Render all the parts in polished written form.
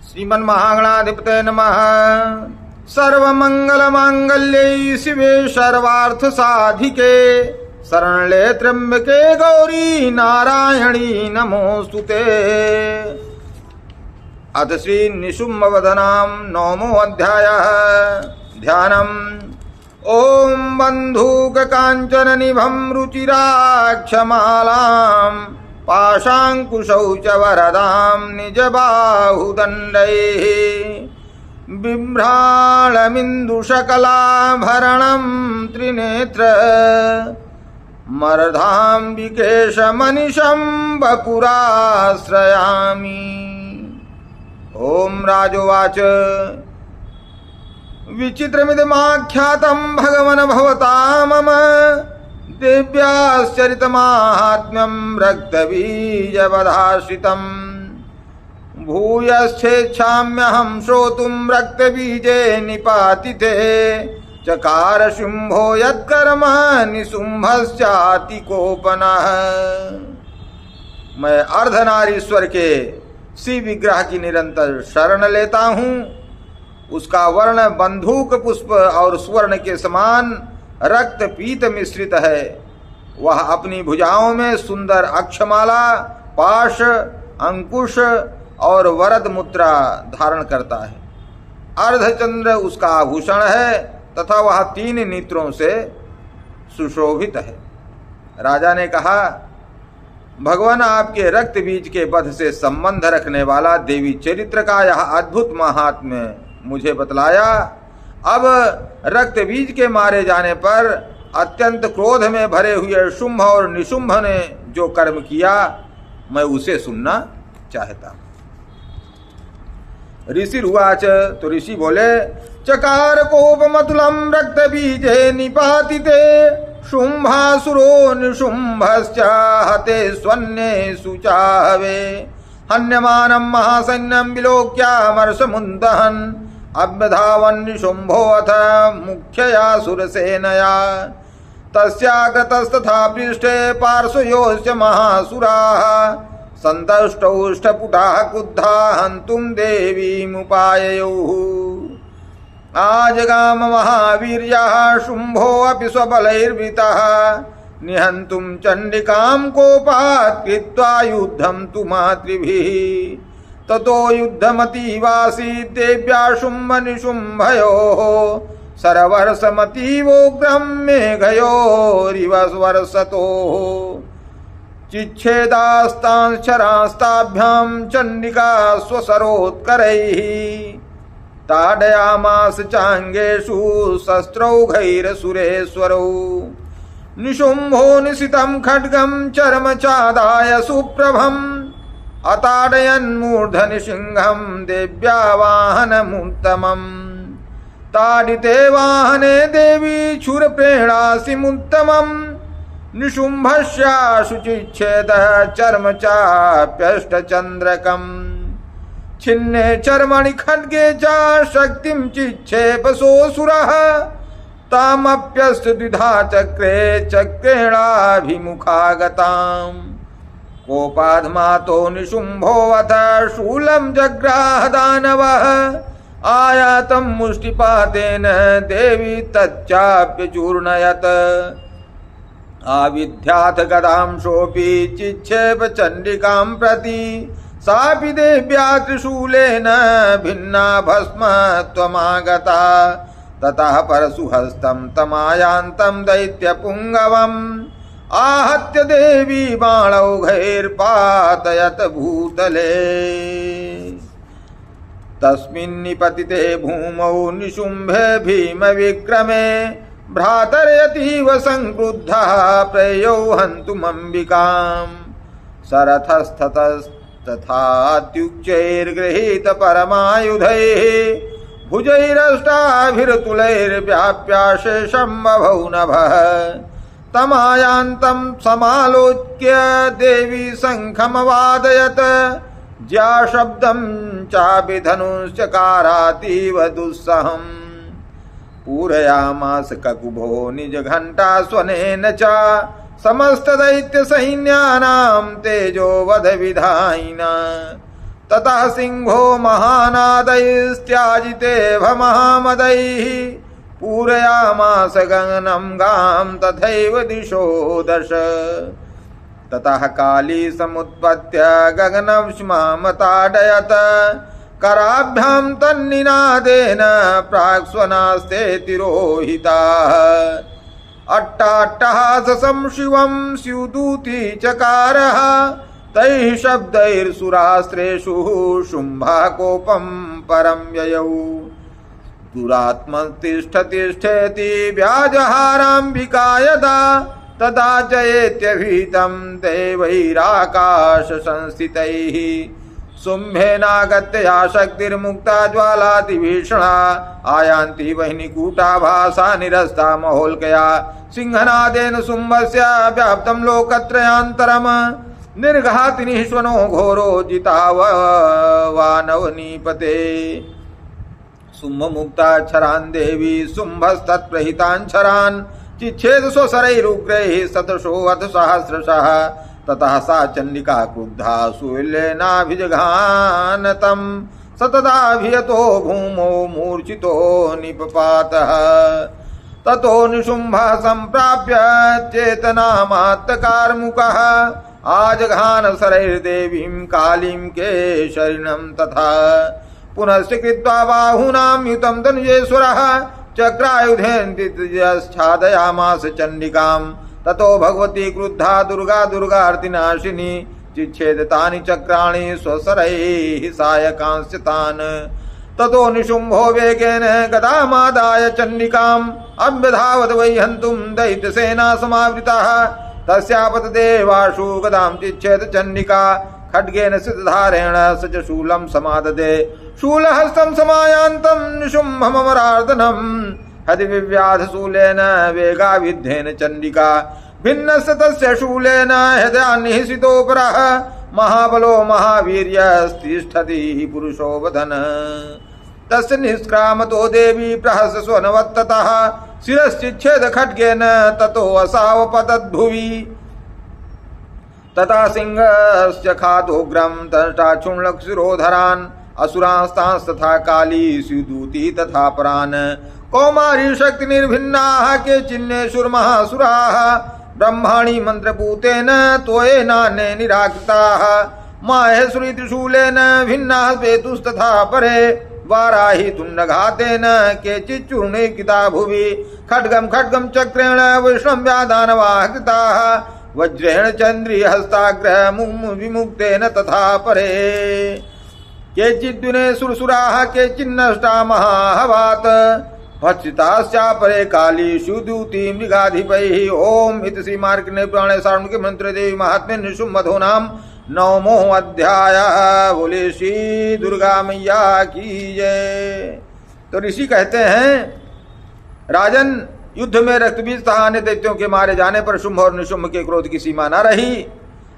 श्रीमन्महागणाधिपते नमः। सर्वमंगलमांगल्ये शिवे सर्वार्थसाधिके शरण्ये त्र्यंबके गौरी नारायणी नमोस्तुते। अथ श्री निशुम्भवदनां नवमो अध्यायः। ध्यानम्। ओम बंधूक कांचन निभं रुचिराक्षमालां पाशांकुशौ च वरदां निजबाहुदण्डैः बिभ्राणमिन्दुशकलाभरणं त्रिनेत्र मर्धाम्बिकेशमनिशं वपुराश्रयामि। ओम राजोवाच विचित्रमिदमाख्यातं भगवन् भवता मम दिव्याश्चरितमाहात्म्यं रक्तबीजवधाश्रितं भूयश्चेच्छाम्यहं श्रोतुं रक्तबीजे निपातिते चकार शुंभो यत्कर्म निशुंभश्चातिकोपनः। मैं अर्धनारीश्वर के शिव विग्रह की निरंतर शरण लेता हूँ। उसका वर्ण बंधूक पुष्प और स्वर्ण के समान रक्त पीत मिश्रित है। वह अपनी भुजाओं में सुंदर अक्षमाला, पाश, अंकुश और वरद मुद्रा धारण करता है। अर्धचंद्र उसका आभूषण है तथा वह 3 नेत्रों से सुशोभित है। राजा ने कहा, भगवान आपके रक्त बीज के वध से संबंध रखने वाला देवी चरित्र का यह अद्भुत महात्म्य मुझे बतलाया। अब रक्त बीज के मारे जाने पर अत्यंत क्रोध में भरे हुए शुंभ और निशुंभ ने जो कर्म किया, मैं उसे सुनना चाहता हूं। ऋषि उवाच। तो ऋषि बोले, चकार कोपमतुलं रक्त बीजे निपातिते शुंभासुरो निशुंभश्च हते स्वन्ये सुचावे हन्यमानं महासैन्यं विलोक्यामर्षमुन्दहन् अभ्यधावन् निशुंभोऽथ मुख्यया सुरसेनया तस्यागतस्तथा पृष्ठे पार्श्वयोश्च महासुराः सन्तष्टौष्टपुटाः क्रुद्धा हन्तुं देवीमुपाययोः। आजगाम महावीर्यः शुंभोऽपि स्वबलैर्वृतः निहन्तुं चण्डिकां कोपात् कृत्वा युद्धं तु मातृभिः ततो युद्धमतीवासीत् देव्या शुंभ निशुंभयोः सरवर्षमतीवोग्रं मेघयोरिव वर्षतोः चिच्छेदास्तांश्चरास्ताभ्यां चण्डिका स्वसरोत्करैः ताडयामास चांगेषु शस्त्रौघैरसुरेश्वरौ निशुंभो निशितं खड्गं चर्मचादाय सुप्रभम् अताडयन्मूर्धनि सिंहं देव्या वाहनमुत्तमम् ताडिते वाहने देवी क्षुरप्रेणासिमुत्तमम् निशुंभस्याशुचिच्छेदः चर्मचाप्यष्टचन्द्रकम् छिन्ने चर्मणि खड्गे च शक्तिं चिक्षेपसोऽसुरः तामप्यस्तु द्विधा चक्रे चक्रेणाभिमुखागताम् कोपाधमातो निशुंभोऽथ शूलं जग्राह दानवः आयातं मुष्टिपातेन देवी तच्चाप्यचूर्णयत् आविध्याथ गदां सोऽपि चिक्षेप चण्डिकां प्रति सापि देव्या त्रिशूलेन भिन्ना भस्म त्वमागता ततः परशुहस्तं तमायान्तं दैत्यपुङ्गवम् आहत्य देवी बाणौघैर्पातयत भूतले तस्मिन्निपतिते भूमौ निशुम्भे भीमविक्रमे भ्रातर्यतीव संक्रुद्धः प्रेयौ हन्तुमम्बिकाम् सरथस्ततस्तथात्युच्चैर्गृहीत परमायुधैः भुजैरष्टाभिर्तुलैर्व्याप्याशेषं बभौ नभः तमायान्तं समालोक्य देवी शङ्खमवादयत् ज्या शब्दं चाभिधनुश्चकारातीव दुस्सहम् पूरयामास ककुभो निजघण्टा स्वनेन च समस्त दैत्य सैन्यानां तेजो वध विधायिना ततः सिंहो महानादैस्त्याजिते महामदैः पूरयामास गगनं गां तथैव दिशो दश। ततः काली समुत्पत्य गगनविष्मामताडयत कराभ्यां तन्निनादेन प्राक्स्वनास्ते तिरोहिताः। अट्टाट्टहासं शिवं स्युदूती चकारः तैः शब्दैर्सुरास्त्रेषु शुम्भः कोपं परं ययौ। दुरात्मतिष्ठतिष्ठेति व्याजहाराम्बिका यदा तदा जयेत्यभीतं देवैराकाश संस्थितैः। शुम्भेनागत्य या शक्तिर्मुक्ता ज्वालातिभीषणा आयान्ति वह्निकूटाभासा निरस्ता महोल्कया। सिंहनादेन शुम्भस्य व्याप्तं लोकत्रयान्तरम् निर्घाति निःश्वनो घोरो जितावनवनीपते। शुम्भमुक्ताक्षरान् देवी शुम्भस्तत्प्रहिताक्षरान् चिच्छेद स्वशरैरुग्रैः सदृशो अथ सहस्रशः। ततः सा चण्डिका क्रुद्धा शूलेनाभिजघानतं सतताभियतो भूमौ मूर्छितो निपपातः। ततो निशुम्भः सम्प्राप्य चेतनामात्तकार्मुकः आजघान शरैर्देवीं कालीं केशरिणं तथा। पुनश्च कृत्वा बाहूनां युतं धनुजेश्वरः चक्रायुधेन्द्रच्छादयामास चण्डिकां। ततो भगवती क्रुद्धा दुर्गा दुर्गार्तिनाशिनी चिच्छेद तानि चक्राणि स्वशरैः सायकांश्च तान्। ततो निशुम्भो वेगेन गदामादाय चण्डिकाम् अभ्यधावत् वै हन्तुं दैत्यसेना समावृतः। तस्यापतदेवाशु गदां चिच्छेद चण्डिका खड्गेन सितधारेण स च शूलं समाददे। शूलहस्तं समायान्तं निशुम्भममरार्दनम् हदिविव्याधशूलेन वेगाविद्धेन चण्डिका। भिन्नस्य तस्य शूलेन हृदयान्निहिसितोपरः महाबलो महावीर्यस्तिष्ठति पुरुषो वदन्। तस्य निष्क्रामतो देवी प्रहस्वनवत्ततः शिरश्चिच्छेद खड्गेन ततो असावपतद्भुवि। तथा सिंहस्य खादोग्रं तष्टाक्षुण्लक्षिरोधरान् असुरांस्तांस्तथा काली स्युदूती तथा परान्। कौमारी शक्ति निर्भिन्नाः के चिन्नेशुर्महासुराः ब्रह्माणि मंत्रपूतेन त्वयेनान्ये निराकृताः। माहेश्वरी त्रिशूलेन भिन्नाः पेतुस्तथा परे वाराही तुण्डघातेन केचिच्चूर्णे कृता भुवि। खड्गं खड्गं चक्रेण वैष्णव्यादानवाः कृताः वज्रेण चन्द्री हस्ताग्रह विमुक्तेन तथा परे। केचिद्विने सुरसुराः केचिन्नष्टा महाहवात् भक्षिताश्चापरे काली सुदूती मृगाधिपैः। ओम इति श्री मार्कण्डेय पुराणे सार्वजनिक मंत्र देवी महात्म्य निशुम्भो नाम 9वां अध्याय। बोले श्री दुर्गा मैया की जय। तो ऋषि कहते हैं, राजन, युद्ध में रक्तबीज तथा अन्य दैत्यों के मारे जाने पर शुंभ और निशुंभ के क्रोध की सीमा न रही।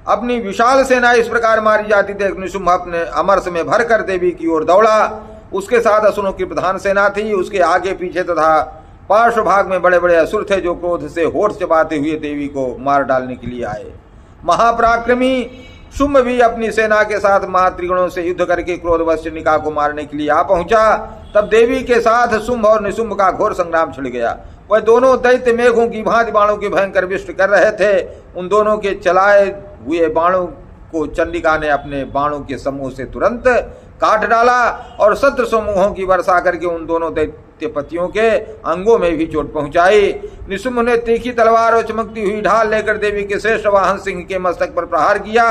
अपनी विशाल सेना इस प्रकार मारी जाती देख निशुंभ अपने अमरस में भर कर देवी की ओर दौड़ा। उसके साथ असुरों की प्रधान सेना थी। उसके आगे पीछे तथा पार्श्व भाग में बड़े बड़े असुर थे जो क्रोध से होठ चबाते हुए देवी को मार डालने के लिए आए। महापराक्रमी शुंभ भी अपनी सेना के साथ महात्रिगणों से युद्ध करके क्रोधवश चण्डिका को मारने के लिए आ पहुंचा। तब देवी के साथ शुंभ और निशुंभ का घोर संग्राम छिड़ गया। वह दोनों दैत्य मेघों की भांति बाणों के भयंकर विष्ट कर रहे थे। उन दोनों के चलाए हुए बाणों को चण्डिका ने अपने बाणों के समूह से तुरंत काट डाला और शत्रु समूहों की वर्षा करके उन दोनों दैत्यपतियों के अंगों में भी चोट पहुंचाई। निशुंभ ने तीखी तलवार और चमकती हुई ढाल लेकर देवी के श्रेष्ठ वाहन सिंह के मस्तक पर प्रहार किया।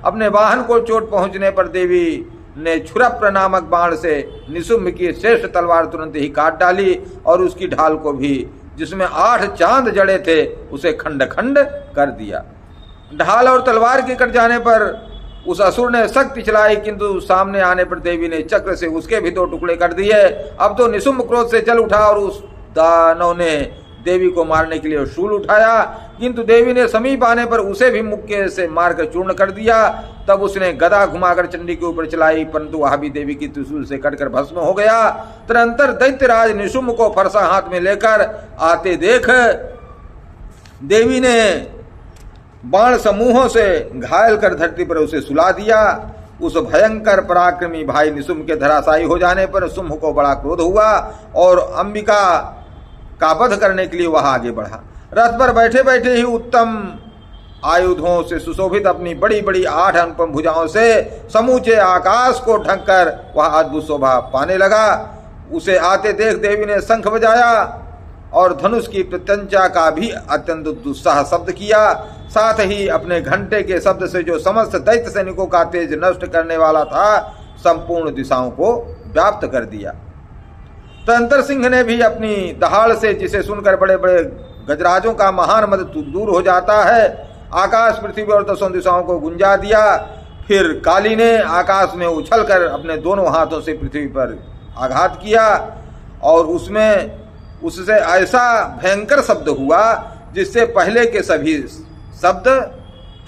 अपने वाहन को चोट पहुंचने पर देवी ने छुरप्र नामक बाण से निशुंभ की श्रेष्ठ तलवार तुरंत ही काट डाली और उसकी ढाल को भी, जिसमें 8 चांद जड़े थे, उसे खंड खंड कर दिया। ढाल और तलवार के कट जाने पर उस असुर ने शक्ति चलाई, किंतु सामने आने पर देवी ने चक्र से उसके भी 2 टुकड़े कर दिए। अब तो निशुंभ क्रोध से जल उठा और उस दानव ने देवी को मारने के लिए शूल उठाया, किंतु देवी ने समीप आने पर उसे भी मुक्के से मारकर चूर्ण कर दिया। तब उसने गदा घुमाकर चंडी के ऊपर चलाई, परंतु वह भी देवी की त्रिशूल से कटकर भस्म हो गया। तदंतर दैत्यराज निशुंभ को फरसा हाथ में लेकर आते देख देवी ने बाण समूहों से घायल कर धरती पर उसे सुला दिया। उस भयंकर पराक्रमी भाई निशुम्भ के धराशायी हो जाने पर शुंभ को बड़ा क्रोध हुआ और अंबिका का वध करने के लिए वह आगे बढ़ा। रथ पर बैठे बैठे ही उत्तम आयुधों से सुशोभित अपनी बड़ी बड़ी 8 अनुपम भुजाओं से समूचे आकाश को ढककर वह अद्भुत शोभा पाने लगा। उसे आते देख देवी ने शंख बजाया और धनुष की प्रत्यंचा का भी अत्यंत दुस्साह शब्द किया। साथ ही अपने घंटे के शब्द से जो समस्त दैत्य सैनिकों का तेज नष्ट करने वाला था, संपूर्ण दिशाओं को व्याप्त कर दिया। तदंतर सिंह ने भी अपनी दहाड़ से, जिसे सुनकर बड़े बड़े गजराजों का महान मद दूर हो जाता है, आकाश पृथ्वी और 10 दिशाओं को गुंजा दिया। फिर काली ने आकाश में उछलकर अपने दोनों हाथों से पृथ्वी पर आघात किया और उससे ऐसा भयंकर शब्द हुआ जिससे पहले के सभी शब्द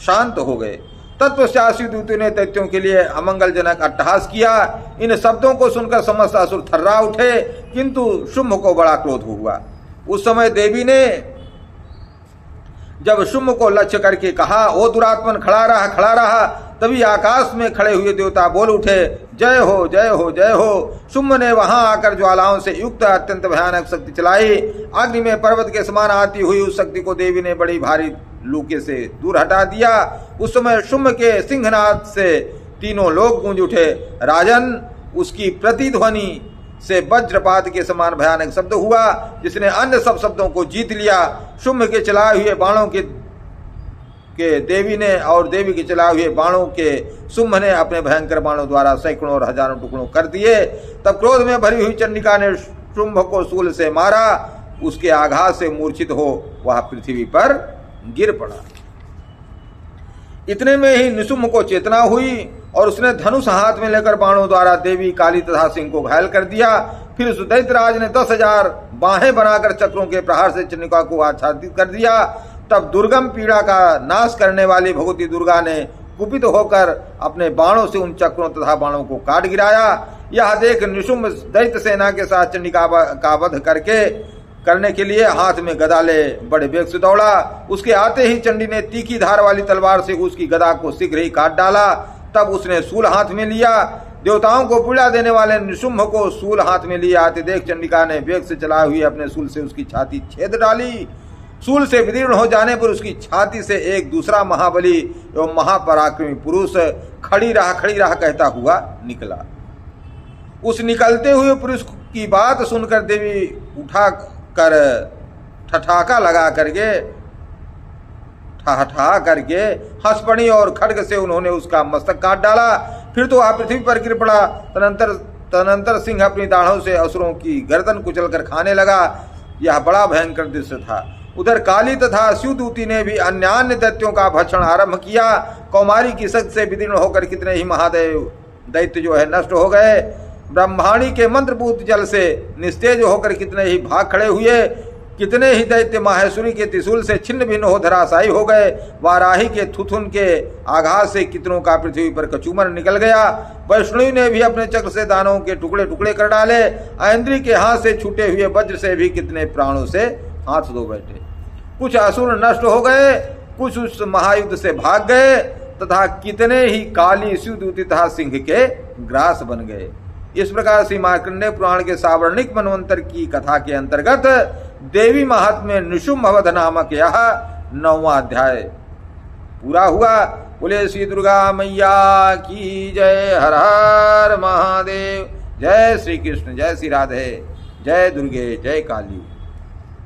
शांत हो गए। तत्पश्चात दूतों ने दैत्यों के लिए अमंगलजनक अट्टहास किया। इन शब्दों को सुनकर समस्त असुर थर्रा उठे, किंतु शुंभ को बड़ा क्रोध हुआ। उस समय देवी ने जब शुंभ को लक्ष्य करके कहा, ओ दुरात्मन, खड़ा रहा, खड़ा रहा। तभी आकाश में खड़े हुए देवता बोल उठे, जय हो, जय हो, जय हो। शुंभ ने वहां आकर ज्वालाओं से युक्त अत्यंत भयानक शक्ति चलाई। अग्नि में पर्वत के समान आती हुई उस शक्ति को देवी ने बड़ी भारी लूके से दूर हटा दिया। उस समय शुंभ के सिंहनाद से तीनों लोग गूंज उठे। राजन, उसकी प्रतिध्वनि से वज्रपात के समान भयानक शब्द हुआ, जिसने अन्य सब शब्दों को जीत लिया। शुंभ के चलाए हुए बाणों के देवी ने और देवी के चलाए हुए बाणों के शुंभ ने अपने भयंकर बाणों द्वारा सैकड़ों और हजारों टुकड़ों कर दिए। तब क्रोध में भरी हुई चंडिका ने शुंभ को शूल से मारा। उसके आघात से मूर्छित हो वह पृथ्वी पर गिर पड़ा। इतने में ही निशुम्भ को चेतना हुई और उसने धनुष हाथ में लेकर बाणों द्वारा देवी, काली तथा सिंह को घायल कर दिया। फिर उस दैत्यराज ने 10,000 बाहें बनाकर चक्रों के प्रहार से चंडिका को आच्छादित कर दिया। तब दुर्गम पीड़ा का नाश करने वाली भगवती दुर्गा ने कुपित होकर अपने बाणों से उन चक्रों तथा बाणों को काट गिराया। यह देख निशुम्भ दैत्य सेना के साथ चंडिका का वध करने के लिए हाथ में गदा ले बड़े वेग से दौड़ा। उसके आते ही चंडी ने तीखी धार वाली तलवार से उसकी गदा को शीघ्र ही काट डाला। तब उसने सूल हाथ में लिया। देवताओं को पीड़ा देने वाले निशुम्भ को सूल हाथ में लिए आते देख चंडिका ने वेग से चलाए हुए अपने सूल से उसकी छाती छेद डाली। सूल से विदीर्ण हो जाने पर उसकी छाती से एक दूसरा महाबली एवं महापराक्रमी पुरुष खड़ी रहा कहता हुआ निकला। उस निकलते हुए पुरुष की बात सुनकर देवी उठा कर ठठाका लगा करके ठहा करके हंस पड़ी और खड्ग से उन्होंने उसका मस्तक काट डाला। फिर तो वह पृथ्वी पर गिर पड़ा। तदनंतर सिंह अपनी दाढ़ों से असुरों की गर्दन कुचलकर खाने लगा। यह बड़ा भयंकर दृश्य था। उधर काली तथा शिवदूती ने भी अन्य दैत्यों का भक्षण आरंभ किया। कौमारी की शक्ति से विदीर्ण होकर कितने ही महादेव दैत्य जो है नष्ट हो गए। ब्रह्माणी के मंत्रपूत जल से निस्तेज होकर कितने ही भाग खड़े हुए। कितने ही दैत्य माहेश्वरी के त्रिशूल से छिन्न भिन्न हो धराशायी हो गए। वाराही के थुथुन के आघात से कितनों का पृथ्वी पर कचूमर निकल गया। वैष्णवी ने भी अपने चक्र से दानों के टुकड़े टुकड़े कर डाले। ऐन्द्री के हाथ से छूटे हुए वज्र से भी कितने प्राणों से हाथ धो बैठे। कुछ असुर नष्ट हो गए, कुछ उस महायुद्ध से भाग गए तथा कितने ही काली, शिवदूती तथा सिंह के ग्रास बन गए। इस प्रकार से मार्कंडेय पुराण के सावर्णिक मनवंतर की कथा के अंतर्गत देवी महात्म्य निशुम्भ वध नामक यह 9वां अध्याय पूरा हुआ। बोले श्री दुर्गा मैया की जय। हर हर महादेव। जय श्री कृष्ण, जय श्री राधे, जय दुर्गे, जय काली।